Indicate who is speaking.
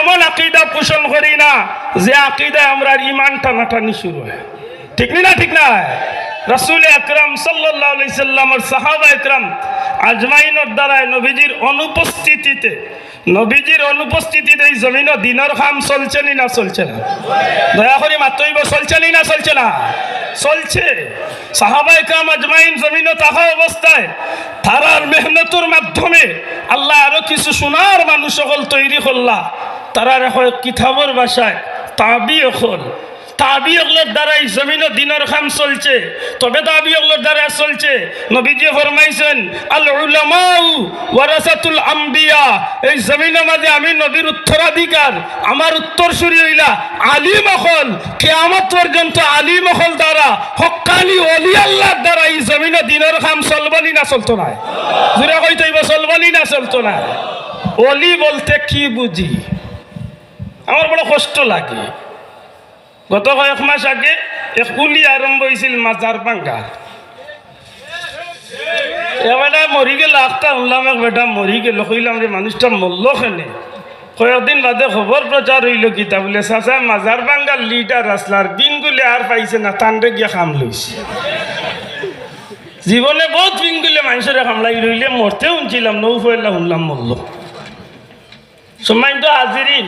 Speaker 1: এমন আকীদা পোষণ করি না যে আকীদায় আমরা ঈমান টানাটানি শুরু হয়। ঠিক না? ঠিক না? রাসূল আকরাম সাল্লাল্লাহু আলাইহি সাল্লামের সাহাবা একরাম আজমাইনের দ্বারায় নবীজির অনুপস্থিতিতে এই জমিনে দিনের কাম চলছে না চলছে না? দয়া করে মাত্রই চলছে না চলছে না? চলছে। সাহাবা একরাম আজমাইন জমিনে থাকা অবস্থায় তারার মেহনতের মাধ্যমে আল্লাহ আরো কিছু সোনার মানুষ সকল তৈরি করলা। তারা কিতাবর ভাষায় তাবিয়গুলোর দ্বারাই জমিন দিনের কাম চলছে। তবে তাবিয়গুলোর দ্বারা চলছে। নবীজি ফরমাইছেন আল উলামাউ ওয়ারাসাতুল আম্বিয়া, এই জমিনের মাঝে আমি নবীর উত্তরাধিকার, আমার উত্তরসূরি হইলা আলিম হল। কিয়ামত পর্যন্ত আলিম হল দ্বারা হক্কানি ওলি আল্লাহর দ্বারা এই জমিনে দিনের কাম চলবনি না চলতো না? জোরে কইতে হইব চলবনি না চলতো না? ওলি বলতে কি বুঝি? আমার বড় কষ্ট লাগে। গত কয়েক মাস আগে এক কুলি আরম্ভ হয়েছিল মাজার ভাঙ্গার। এবারে মরি গেল, আখটা শুনলাম এক বেটা মরি গেল। কইলাম রে মানুষটা মরল কেনে? কয়েকদিন বাদে খবর প্রচার হইল কিতা বলে চাচা মাজার ভাঙ্গার লিডার আসলার বিনগুলি আর পাইছে না, টানরে গিয়া খাম লইছে। জীবনে বহুত বিনগুলি মানুষের খামলাই রইলে মরতে শুনছিলাম, নৌ ফেলা শুনলাম মরল। সময় তো হাজিরিন